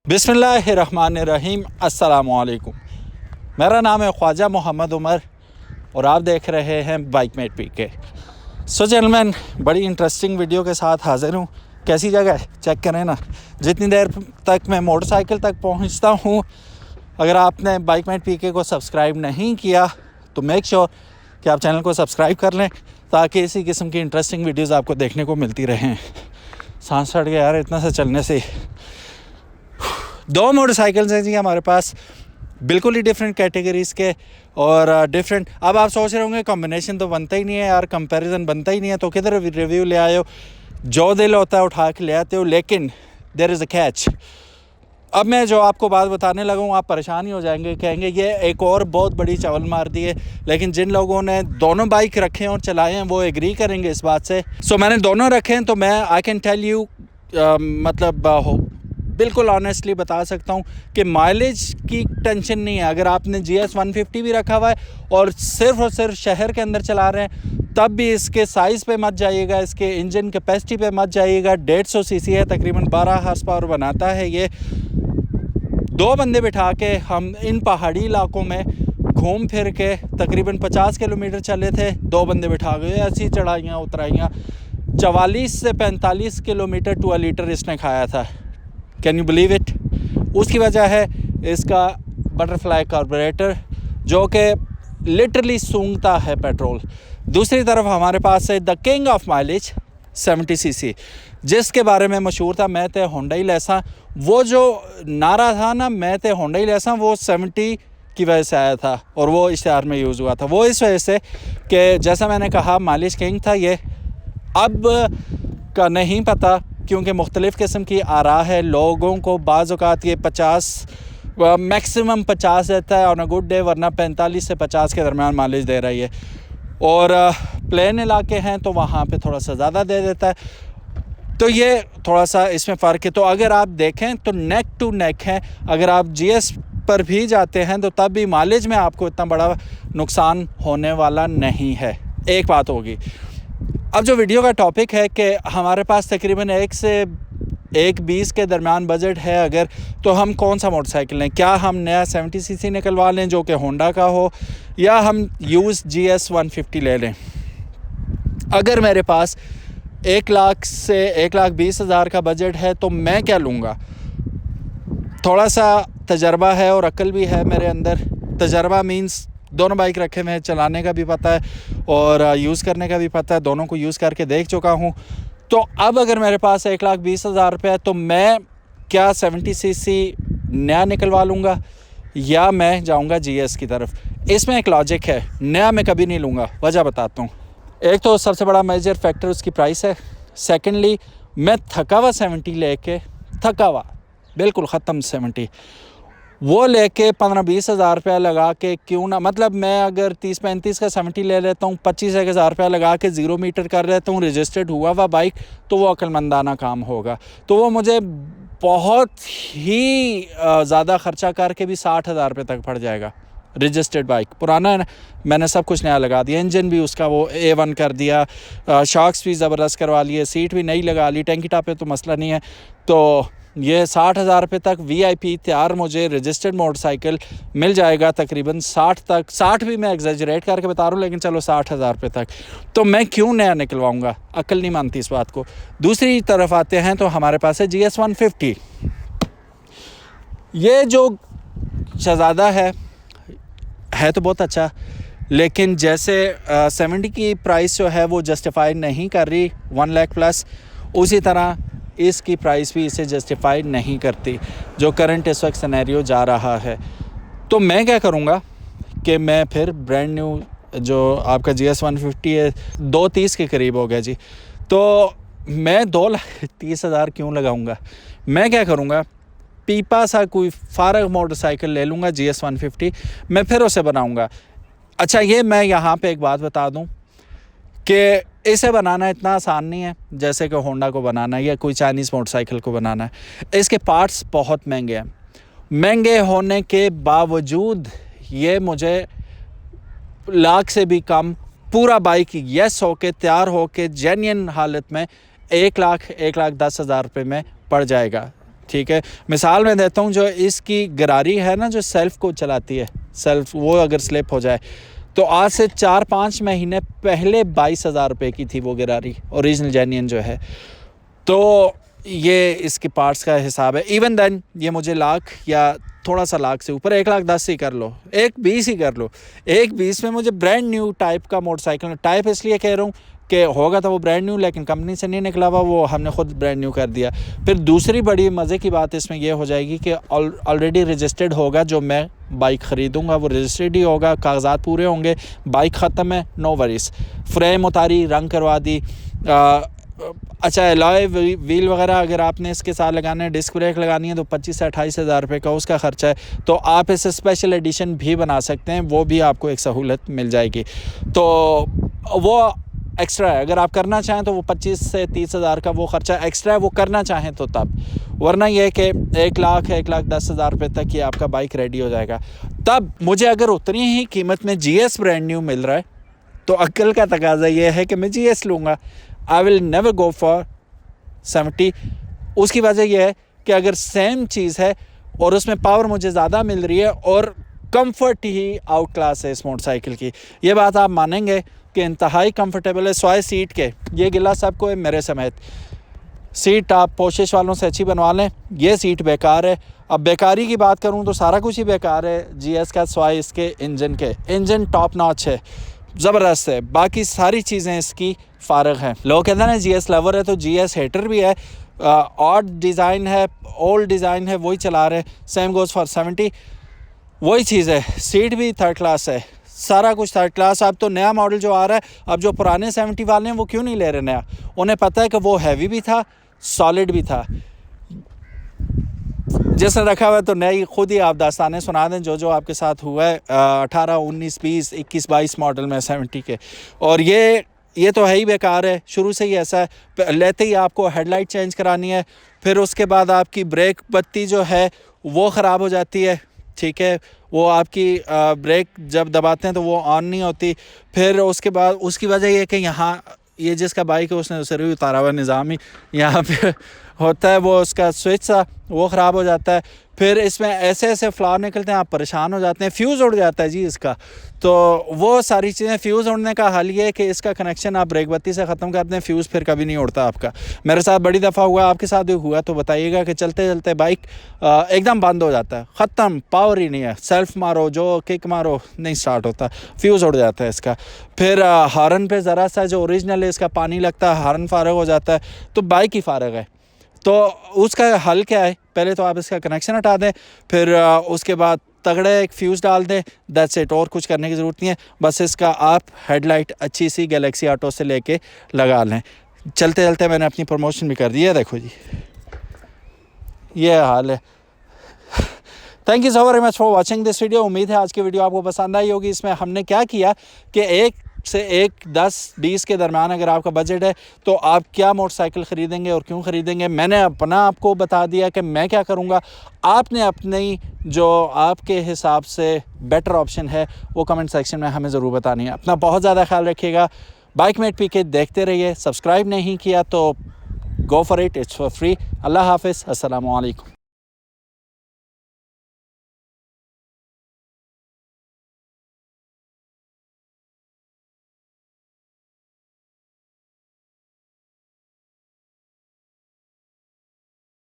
बिस्मिल्लाहिर्रहमानिर्रहीम अस्सलामुअलैकुम। मेरा नाम है ख्वाजा मोहम्मद उमर और आप देख रहे हैं बाइकमेट पीके। सो जेंटलमैन, बड़ी इंटरेस्टिंग वीडियो के साथ हाज़िर हूँ। कैसी जगह है चेक करें ना। जितनी देर तक मैं मोटरसाइकिल तक पहुँचता हूँ, अगर आपने बाइकमेट पीके को सब्सक्राइब नहीं किया तो मेक श्योर कि आप चैनल को सब्सक्राइब कर लें ताकि इसी किस्म की इंटरेस्टिंग वीडियोज़ आपको देखने को मिलती रहें। सांस चढ़ गया यार इतना सा चलने से। दो मोटरसाइकिल्स हैं जी हमारे पास, बिल्कुल ही डिफरेंट कैटेगरीज़ के और डिफरेंट। अब आप सोच रहे होंगे कॉम्बिनेशन तो बनता ही नहीं है यार, कंपैरिजन बनता ही नहीं है, तो किधर रिव्यू ले आए हो। जो दिल होता है उठा के ले आते हो, लेकिन देयर इज़ अ कैच। अब मैं जो आपको बात बताने लगा हूँ आप परेशान ही हो जाएंगे, कहेंगे ये एक और बहुत बड़ी चावल मार दी है। लेकिन जिन लोगों ने दोनों बाइक रखे हैं और चलाए हैं वो एग्री करेंगे इस बात से। सो मैंने दोनों रखे हैं, तो मैं आई कैन टेल यू बिल्कुल ऑनेस्टली बता सकता हूँ कि माइलेज की टेंशन नहीं है। अगर आपने GS 150 भी रखा हुआ है और सिर्फ शहर के अंदर चला रहे हैं, तब भी इसके साइज़ पे मत जाइएगा, इसके इंजन कैपेसिटी पे मत जाइएगा। 150 सीसी है, तकरीबन 12 हार्स पावर बनाता है ये। दो बंदे बिठा के हम इन पहाड़ी इलाकों में घूम फिर के तकरीबन 50 किलोमीटर चले थे। दो बंदे बिठा गए, ऐसी चढ़ाइयाँ उतराइयाँ। 44 से 45 किलोमीटर 12 लीटर इसने खाया था। Can you believe it. उसकी वजह है इसका बटरफ्लाई कार्बोरेटर जो कि लिटरली सूंघता है पेट्रोल। दूसरी तरफ हमारे पास है the king of mileage 70 CC, जिसके बारे में मशहूर था मैं ते होंडा ही लेसा। वो जो नारा था ना, मैं ते होंडा ही लेसा, वो 70 की वजह से आया था और वो इश्तिहार में यूज़ हुआ था। वो इस वजह से कि जैसा मैंने कहा माइलेज किंग था ये। अब का नहीं पता क्योंकि मुख्तलिफ़ किस्म की आरा है लोगों को। बाज़ औक़ात ये 50 मैक्सिमम 50 देता है ऑन अ गुड डे, वरना 45 से 50 के दरमियान माइलेज दे रही है। और प्लेन इलाके हैं तो वहाँ पे थोड़ा सा ज़्यादा दे देता है। तो ये थोड़ा सा इसमें फ़र्क है। तो अगर आप देखें तो नेक टू नेक है। अगर आप GS पर भी जाते हैं तो तब भी माइलेज में आपको इतना बड़ा नुकसान होने वाला नहीं है। एक बात होगी। अब जो वीडियो का टॉपिक है कि हमारे पास तकरीबन 1 से 1.20 के दरमियान बजट है, अगर तो हम कौन सा मोटरसाइकिल लें। क्या हम नया 70 सीसी निकलवा लें जो कि होंडा का हो, या हम यूज़ GS 150 ले लें। अगर मेरे पास 1 लाख से 1,20,000 का बजट है तो मैं क्या लूँगा। थोड़ा सा तजर्बा है और अक्ल भी है मेरे अंदर। तजर्बा मीन्स दोनों बाइक रखे हुए हैं, चलाने का भी पता है और यूज़ करने का भी पता है, दोनों को यूज़ करके देख चुका हूँ। तो अब अगर मेरे पास 1,20,000 रुपये है तो मैं क्या 70 सीसी नया निकलवा लूँगा या मैं जाऊँगा GS की तरफ। इसमें एक लॉजिक है, नया मैं कभी नहीं लूँगा। वजह बताता हूँ। एक तो सबसे बड़ा मेजर फैक्टर उसकी प्राइस है। सेकेंडली मैं थका हुआ 70 लेके, थका हुआ बिल्कुल ख़त्म 70, वो लेके 15-20 हज़ार रुपया लगा के क्यों ना, मतलब मैं अगर 30-35 का 70 ले लेता हूँ, 25 हज़ार रुपया लगा के 0 मीटर कर लेता हूँ रजिस्टर्ड हुआ हुआ बाइक, तो वो अक्लमंदाना काम होगा। तो वो मुझे बहुत ही ज़्यादा ख़र्चा करके भी 60 हज़ार रुपये तक पड़ जाएगा। रजिस्टर्ड बाइक पुराना है ना, मैंने सब कुछ नया लगा दिया, इंजन भी उसका वो A1 कर दिया, शॉक्स भी ज़बरदस्त करवा लिए, सीट भी नई लगा ली, टैंकी टॉप पे तो मसला नहीं है। तो ये 60 हज़ार रुपये तक VIP तैयार मुझे रजिस्टर्ड मोटरसाइकिल मिल जाएगा। तकरीबन 60 तक, 60 भी मैं एग्जैजरेट करके बता रहा हूँ, लेकिन चलो 60 हज़ार रुपये तक। तो मैं क्यों नया निकलवाऊँगा, अक्ल नहीं मानती इस बात को। दूसरी तरफ आते हैं तो हमारे पास है GS 150। ये जो शहज़ादा है तो बहुत अच्छा, लेकिन जैसे 70 की प्राइस जो है वो जस्टिफाई नहीं कर रही 1 लाख प्लस, उसी तरह इसकी प्राइस भी इसे जस्टिफाई नहीं करती जो करंट इस वक्त सिनेरियो जा रहा है। तो मैं क्या करूँगा कि मैं फिर ब्रांड न्यू जो आपका GS 150 है 2.30 के करीब हो गया जी, तो मैं 2,30,000 क्यों लगाऊंगा। मैं क्या करूँगा, पीपा सा कोई फारग मोटरसाइकिल ले लूँगा GS 150, मैं फिर उसे बनाऊँगा। अच्छा, ये मैं यहाँ पे एक बात बता दूँ कि इसे बनाना इतना आसान नहीं है जैसे कि होंडा को बनाना है या कोई चाइनीज़ मोटरसाइकिल को बनाना है। इसके पार्ट्स बहुत महंगे हैं। महंगे होने के बावजूद ये मुझे लाख से भी कम पूरा बाइक येस होके तैयार होके जेन्युइन हालत में 1,10,000 रुपये में पड़ जाएगा। ठीक है। मिसाल मैं देता हूँ, जो इसकी गरारी है ना, जो सेल्फ को चलाती है, सेल्फ वो अगर स्लिप हो जाए तो आज से 4-5 महीने पहले 22,000 रुपये की थी वो गरारी, ओरिजिनल जेन्युइन जो है। तो ये इसके पार्ट्स का हिसाब है। इवन देन ये मुझे लाख या थोड़ा सा लाख से ऊपर 1,10,000 ही कर लो, 1,20,000 ही कर लो, 1,20,000 में मुझे ब्रांड न्यू टाइप का मोटरसाइकिल, टाइप इसलिए कह रहा हूँ कि होगा तो वो ब्रांड न्यू, लेकिन कंपनी से नहीं निकला हुआ, वो हमने खुद ब्रांड न्यू कर दिया। फिर दूसरी बड़ी मज़े की बात इसमें यह हो जाएगी कि ऑलरेडी रजिस्टर्ड होगा, जो मैं बाइक ख़रीदूँगा वो रजिस्टर्ड ही होगा, कागजात पूरे होंगे, बाइक ख़त्म है, नो वरीज़। फ्रेम उतारी, रंग करवा दी, अच्छा एलॉय व्हील वगैरह अगर आपने इसके साथ लगाना है, डिस्क ब्रेक लगानी है तो 25 से 28 हज़ार रुपये का उसका ख़र्चा है। तो आप इसे स्पेशल एडिशन भी बना सकते हैं, वो भी आपको एक सहूलत मिल जाएगी। तो वो एक्स्ट्रा है, अगर आप करना चाहें तो वो 25 से 30 हज़ार का वो ख़र्चा एक्स्ट्रा है, वो करना चाहें तो तब, वरना ये कि 1,10,000 रुपये तक ये आपका बाइक रेडी हो जाएगा। तब मुझे अगर उतनी ही कीमत में GS ब्रांड न्यू मिल रहा है तो अक्ल का तकाजा ये है कि मैं GS लूँगा। I will never go for 70। उसकी वजह यह है कि अगर सेम चीज़ है और उसमें पावर मुझे ज़्यादा मिल रही है और कंफर्ट ही आउट क्लास है इस मोटरसाइकिल की, ये बात आप मानेंगे कि इंतहाई कंफर्टेबल है। सॉय सीट के, ये गिला सबको है मेरे समेत, सीट आप पोशिश वालों से अच्छी बनवा लें, ये सीट बेकार है। अब बेकारी की बात करूं तो सारा कुछ ही बेकार है GS का, सॉय इसके इंजन टॉप नॉच है, ज़बरदस्त है, बाकी सारी चीज़ें इसकी फ़ारग हैं। लोग कहते हैं ना GS लवर है तो GS हेटर भी है, ऑड डिज़ाइन है, ओल्ड डिज़ाइन है, वही चला रहे हैं। सेम गोज़ फॉर 70, वही चीज़ है, सीट भी थर्ड क्लास है, सारा कुछ थर्ड क्लास। अब तो नया मॉडल जो आ रहा है, अब जो पुराने 70 वाले हैं वो क्यों नहीं ले रहे नया, उन्हें पता है कि वो हैवी भी था, सॉलिड भी था। जिसने रखा हुआ है तो नई खुद ही आप दास्तानें सुना दें जो आपके साथ हुआ है 18, 19, 20, 21, 22 मॉडल में 70 के। और ये तो है ही बेकार है, शुरू से ही ऐसा है। लेते ही आपको हेडलाइट चेंज करानी है, फिर उसके बाद आपकी ब्रेक बत्ती जो है वो ख़राब हो जाती है, ठीक है, वो आपकी ब्रेक जब दबाते हैं तो वो ऑन नहीं होती। फिर उसके बाद उसकी वजह ये है कि यहाँ ये जिसका बाइक है उसने उसे भी उतारा हुआ निज़ाम ही यहाँ पे होता है, वो उसका स्विच सा वो ख़राब हो जाता है। फिर इसमें ऐसे फ्लावर निकलते हैं, आप परेशान हो जाते हैं। फ्यूज़ उड़ जाता है जी इसका, तो वो सारी चीज़ें, फ्यूज़ उड़ने का हल ये है कि इसका कनेक्शन आप ब्रेक बत्ती से ख़त्म करते हैं, फ्यूज़ फिर कभी नहीं उड़ता आपका। मेरे साथ बड़ी दफ़ा हुआ, आपके साथ भी हुआ तो बताइएगा कि चलते चलते बाइक एकदम बंद हो जाता है, ख़त्म, पावर ही नहीं है, सेल्फ मारो जो किक मारो नहीं स्टार्ट होता, फ्यूज़ उड़ जाता है इसका। फिर हॉर्न पे ज़रा सा जो ओरिजिनल है इसका पानी लगता है, हॉर्न फारग हो जाता है, तो बाइक ही फारग है। तो उसका हल क्या है, पहले तो आप इसका कनेक्शन हटा दें, फिर उसके बाद तगड़ा एक फ्यूज़ डाल दें, दैट्स इट, और कुछ करने की ज़रूरत नहीं है। बस इसका आप हेडलाइट अच्छी सी गैलेक्सी ऑटो से लेके लगा लें। चलते चलते मैंने अपनी प्रमोशन भी कर दी है, देखो जी ये हाल है। Thank you so very much for watching this video. उम्मीद है आज की वीडियो आपको पसंद आई होगी। इसमें हमने क्या किया कि 1 से 10-20 के दरमियान अगर आपका बजट है तो आप क्या मोटरसाइकिल ख़रीदेंगे और क्यों ख़रीदेंगे। मैंने अपना आपको बता दिया कि मैं क्या करूँगा, आपने अपनी जो आपके हिसाब से बेटर ऑप्शन है वो कमेंट सेक्शन में हमें ज़रूर बतानी है। अपना बहुत ज़्यादा ख्याल रखिएगा। बाइकमेट पीके देखते रहिए, सब्सक्राइब नहीं किया तो go for it, it's for free. अल्लाह हाफिज़, अस्सलामु अलैकुम।